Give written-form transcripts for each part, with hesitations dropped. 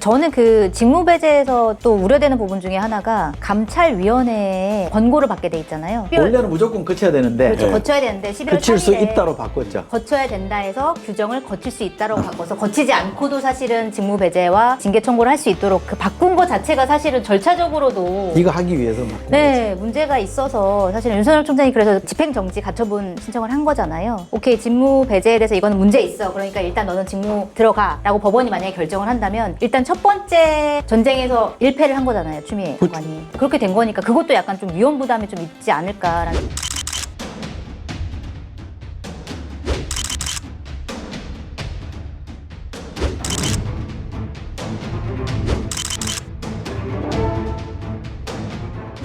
저는 그 직무배제에서 또 우려되는 부분 중에 하나가 감찰위원회에 권고를 받게 돼 있잖아요. 원래는 무조건 거쳐야 되는데 그렇죠. 거쳐야 되는데 11월 거칠 수 3일에 있다로 바꿨죠. 거쳐야 된다 해서 규정을 거칠 수 있다라고 바꿔서 거치지 않고도 사실은 직무배제와 징계 청구를 할 수 있도록 그 바꾼 것 자체가 사실은 절차적으로도 이거 하기 위해서 바꾼 네, 문제가 있어서 사실 윤석열 총장이 그래서 집행정지 가처분 신청을 한 거잖아요. 오케이, 직무 배제에 대해서 이거는 문제 있어. 그러니까 일단 너는 직무 들어가라고 법원이 만약에 결정을 한다면 일단 첫 번째 전쟁에서 1패를 한 거잖아요, 추미애 장관이. 그렇게 된 거니까 그것도 약간 좀 위험 부담이 좀 있지 않을까라는.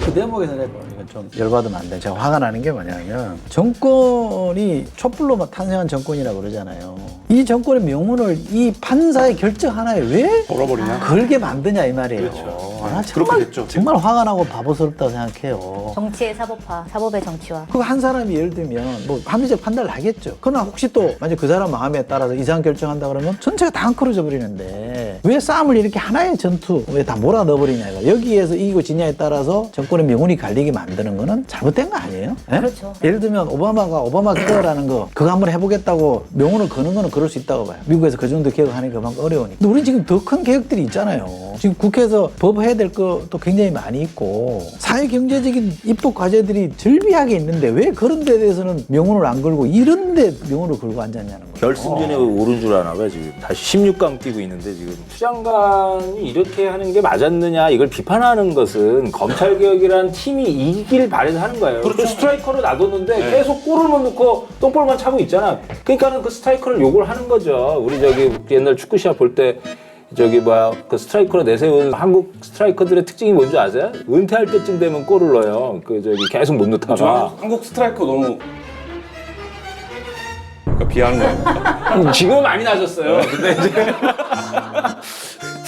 그 대목에서는 이건 좀 열받으면 안 돼. 제가 화가 나는 게 뭐냐면 정권이 촛불로 탄생한 정권이라고 그러잖아요. 이 정권의 명분을 이 판사의 결정 하나에 왜 걸어버리냐? 걸게 만드냐 이 말이에요. 그렇죠. 나 그렇게 정말, 됐죠. 정말 화가 나고 바보스럽다고 생각해요. 정치의 사법화, 사법의 정치화. 그 한 사람이 예를 들면 뭐 합리적 판단을 하겠죠. 그러나 혹시 또 만약 그 사람 마음에 따라서 이상 결정한다 그러면 전체가 다 엉클어져 버리는데 왜 싸움을 이렇게 하나의 전투 왜 다 몰아 넣어버리냐 이거. 여기에서 이기고 지냐에 따라서 정권의 명운이 갈리게 만드는 거는 잘못된 거 아니에요? 예? 그렇죠. 예를 들면 오바마가 오바마 케어라는 거 그거 한번 해보겠다고 명운을 거는 거는 그럴 수 있다고 봐요. 미국에서 그 정도 개혁하는 게 그만큼 어려우니까. 근데 우리는 지금 더 큰 개혁들이 있잖아요. 지금 국회에서 법 해야 될 것도 굉장히 많이 있고 사회 경제적인 입법 과제들이 절비하게 있는데 왜 그런 데 대해서는 명운을 안 걸고 이런 데 명운을 걸고 앉았냐는 거예요. 결승전에 오른 줄 아나 봐요. 지금 다시 16강 뛰고 있는데 지금 수장관이 이렇게 하는 게 맞았느냐 이걸 비판하는 것은 검찰개혁이라는 팀이 이기길 바래서 하는 거예요. 그렇죠. 스트라이커를 놔뒀는데 계속 골을 못 넣고 똥볼만 차고 있잖아. 그러니까는 그 스트라이커를 욕을 하는 거죠. 우리 저기 옛날 축구 시합 볼 때 저기 뭐야 그 스트라이커로 내세운 한국 스트라이커들의 특징이 뭔지 아세요? 은퇴할 때쯤 되면 골을 넣어요. 그 저기 계속 못 넣다가. 저 한국 스트라이커 너무 그러니까 비하는 거예요. 지금은 많이 나아졌어요.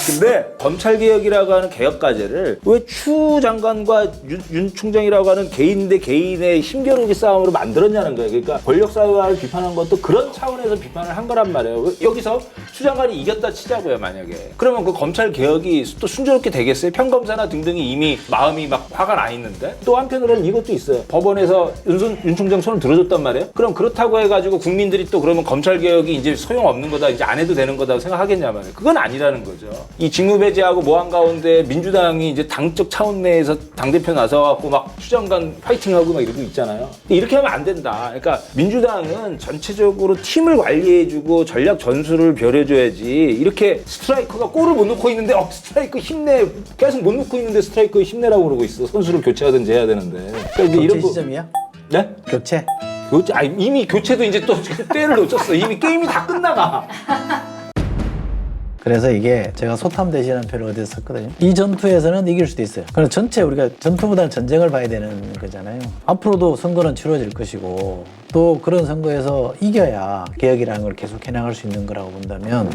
근데 검찰개혁이라고 하는 개혁과제를 왜 추 장관과 윤 총장이라고 하는 개인 대 개인의 힘겨루기 싸움으로 만들었냐는 거예요. 그러니까 권력사회화를 비판한 것도 그런 차원에서 비판을 한 거란 말이에요. 여기서 추 장관이 이겼다 치자고요, 만약에. 그러면 그 검찰개혁이 또 순조롭게 되겠어요? 평검사나 등등이 이미 마음이 막 화가 나 있는데 또 한편으로는 이것도 있어요. 법원에서 윤 총장 손을 들어줬단 말이에요. 그럼 그렇다고 해가지고 국민들이 또 그러면 검찰개혁이 이제 소용없는 거다, 이제 안 해도 되는 거다고 생각하겠냐 말이에요. 그건 아니라는 거죠. 이 직무배제하고 모한 가운데 민주당이 이제 당적 차원 내에서 당대표 나서갖고 막 추장관 파이팅하고 막 이러고 있잖아요. 이렇게 하면 안 된다. 그러니까 민주당은 전체적으로 팀을 관리해주고 전략 전술을 벼려줘야지. 이렇게 스트라이커가 골을 못 넣고 있는데 스트라이커 힘내 계속 못 넣고 있는데 스트라이커 힘내라고 그러고 있어. 선수를 교체하든지 해야 되는데. 그러니까 이제 교체 이런 시점이야? 네? 교체? 교체? 아니, 이미 교체도 이제 또 때를 놓쳤어. 이미 게임이 다 끝나가. 그래서 이게 제가 소탐 대신한 표를 어디서 썼거든요. 이 전투에서는 이길 수도 있어요. 그럼 전체 우리가 전투보다는 전쟁을 봐야 되는 거잖아요. 앞으로도 선거는 치러질 것이고 또 그런 선거에서 이겨야 개혁이라는 걸 계속 해나갈 수 있는 거라고 본다면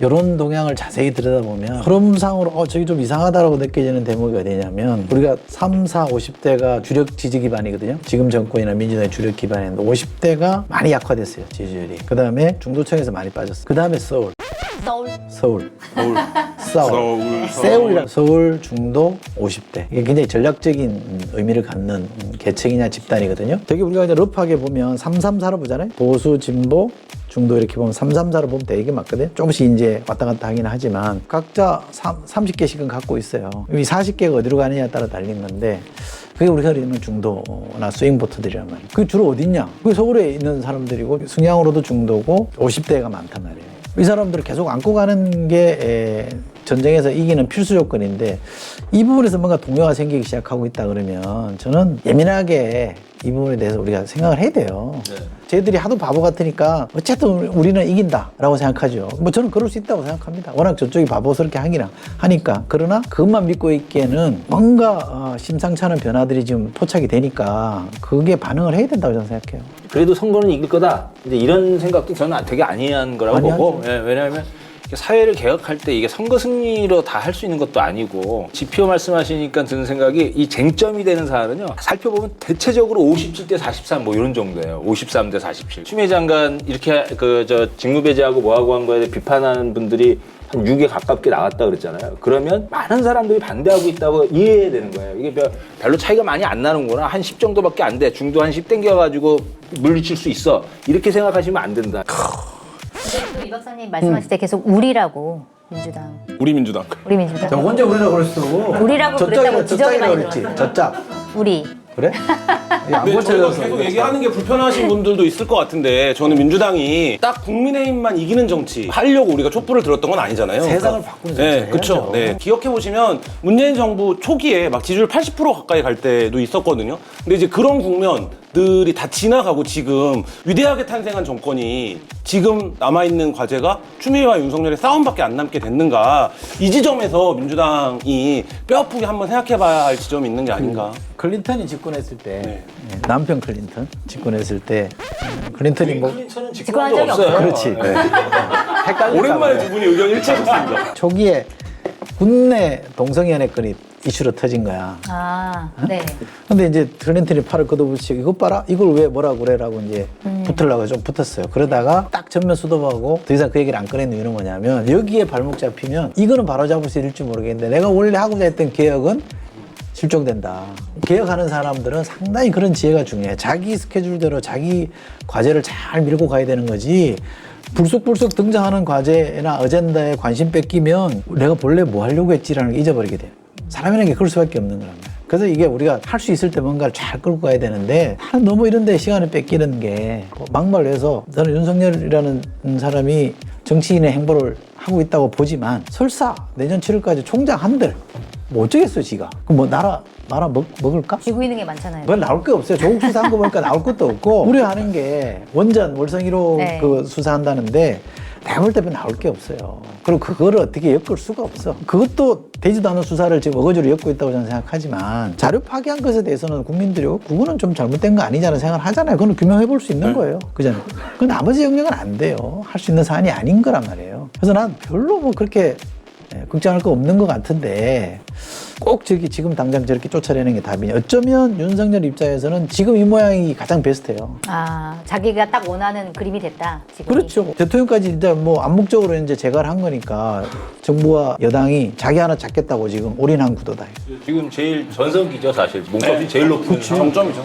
이런 동향을 자세히 들여다보면 흐름상으로 저기 좀 이상하다라고 느껴지는 대목이 어디냐면 우리가 3, 4, 50대가 주력 지지 기반이거든요. 지금 정권이나 민주당의 주력 기반인데 50대가 많이 약화됐어요. 지지율이. 그 다음에 중도층에서 많이 빠졌어요. 그 다음에 서울. 세울이라 서울 중도 50대 이게 굉장히 전략적인 의미를 갖는 계층이냐 집단이거든요. 되게 우리가 이제 러프하게 보면 334로 보잖아요. 보수 진보 중도 이렇게 보면 334로 보면 되게 맞거든요. 조금씩 이제 왔다 갔다 하긴 하지만 각자 30개씩은 갖고 있어요. 이 40개가 어디로 가느냐에 따라 달린 건데 그게 우리가 이르는 중도나 스윙보트들이란 말이에요. 그게 주로 어디 있냐? 그게 서울에 있는 사람들이고 승향으로도 중도고 50대가 많단 말이에요. 이 사람들을 계속 안고 가는 게 전쟁에서 이기는 필수 조건인데 이 부분에서 뭔가 동요가 생기기 시작하고 있다 그러면 저는 예민하게 이 부분에 대해서 우리가 생각을 해야 돼요. 네. 쟤들이 하도 바보 같으니까 어쨌든 우리는 이긴다라고 생각하죠. 뭐 저는 그럴 수 있다고 생각합니다. 워낙 저쪽이 바보스럽게 하니까. 그러나 그것만 믿고 있기에는 뭔가 심상치 않은 변화들이 지금 포착이 되니까 그게 반응을 해야 된다고 저는 생각해요. 그래도 선거는 이길 거다. 이제 이런 생각도 저는 되게 안이한 거라고 보고. 예, 왜냐하면 사회를 개혁할 때 이게 선거 승리로 다 할 수 있는 것도 아니고 지표 말씀하시니까 드는 생각이 이 쟁점이 되는 사안은요 살펴보면 대체적으로 57대 43 뭐 이런 정도예요. 53대 47. 추미애 장관 이렇게 직무 배제하고 뭐하고 한 거에 대해 비판하는 분들이 한 6에 가깝게 나왔다 그랬잖아요. 그러면 많은 사람들이 반대하고 있다고 이해해야 되는 거예요. 이게 별로 차이가 많이 안 나는구나. 한 10 정도밖에 안 돼. 중도 한 10 땡겨가지고 물리칠 수 있어. 이렇게 생각하시면 안 된다. 근데 또 이 박사님 말씀하실 때 계속 우리라고 민주당. 우리 민주당. 우리 민주당. 저 혼자 우리라고 그랬어. 우리라고 그랬다고 지적이 많이 그랬지. 들어왔어요. 저짝. 우리. 그래? 안 근데 저희가 고쳐져서. 계속 얘기하는 게 불편하신 분들도 있을 것 같은데 저는 민주당이 딱 국민의힘만 이기는 정치 하려고 우리가 촛불을 들었던 건 아니잖아요. 세상을 바꾸는 정치 네, 해야죠. 그렇죠. 네. 기억해 보시면 문재인 정부 초기에 막 지지율 80% 가까이 갈 때도 있었거든요. 근데 이제 그런 국면들이 다 지나가고 지금 위대하게 탄생한 정권이 지금 남아있는 과제가 추미애와 윤석열의 싸움밖에 안 남게 됐는가. 이 지점에서 민주당이 뼈아프게 한번 생각해봐야 할 지점이 있는 게 아닌가. 클린턴이 집권했을 때 네. 남편 클린턴 집권했을 때 클린턴이 뭐 클린턴은 집권한 직권한 적 적이 없어요. 그렇지. 네. 헷갈릴까 오랜만에 봐요. 두 분이 의견 일치하셨습니다. 초기에 국내 동성연애 건이 이슈로 터진 거야. 아, 네. 근데 이제 클린턴이 팔을 걷어붙이고 이것 봐라 이걸 왜 뭐라고 그래라고 이제 붙으려고 좀 붙었어요. 그러다가 딱 전면 수도하고 더 이상 그 얘기를 안 꺼낸 이유는 뭐냐면 여기에 발목 잡히면 이거는 바로 잡을 수 있을지 모르겠는데 내가 원래 하고자 했던 개혁은 실종된다. 개혁하는 사람들은 상당히 그런 지혜가 중요해. 자기 스케줄대로 자기 과제를 잘 밀고 가야 되는 거지. 불쑥불쑥 등장하는 과제나 어젠다에 관심 뺏기면 내가 본래 뭐 하려고 했지라는 걸 잊어버리게 돼요. 사람이라는 게 그럴 수밖에 없는 거란 말이에요. 그래서 이게 우리가 할 수 있을 때 뭔가를 잘 끌고 가야 되는데 너무 이런 데 시간을 뺏기는 게 막말로 해서 저는 윤석열이라는 사람이 정치인의 행보를 하고 있다고 보지만 설사 내년 7월까지 총장 한들 뭐 어쩌겠어 지가. 그럼 뭐 나라 먹을까? 쥐고 있는 게 많잖아요. 뭐 나올 게 없어요. 조국 수사한 거 보니까 나올 것도 없고 우려하는 게 원전 월성 1호 네. 그 수사한다는데 내가 볼 때는 나올 게 없어요. 그리고 그거를 어떻게 엮을 수가 없어. 그것도 되지도 않은 수사를 지금 어거지로 엮고 있다고 저는 생각하지만 자료 파기한 것에 대해서는 국민들이 그거는 좀 잘못된 거 아니냐는 생각을 하잖아요. 그건 규명해 볼 수 있는 거예요. 그잖아요. 그 나머지 영역은 안 돼요. 할 수 있는 사안이 아닌 거란 말이에요. 그래서 난 별로 뭐 그렇게 걱정할 거 없는 것 같은데 꼭 지금 당장 저렇게 쫓아내는 게 답이냐. 어쩌면 윤석열 입장에서는 지금 이 모양이 가장 베스트예요. 아, 자기가 딱 원하는 그림이 됐다. 지금. 그렇죠. 대통령까지 이제 뭐 암묵적으로 이제 제거를 한 거니까 정부와 여당이 자기 하나 잡겠다고 지금 올인한 구도다. 지금 제일 전성기죠 사실. 몸값이 제일 높은 정점이죠.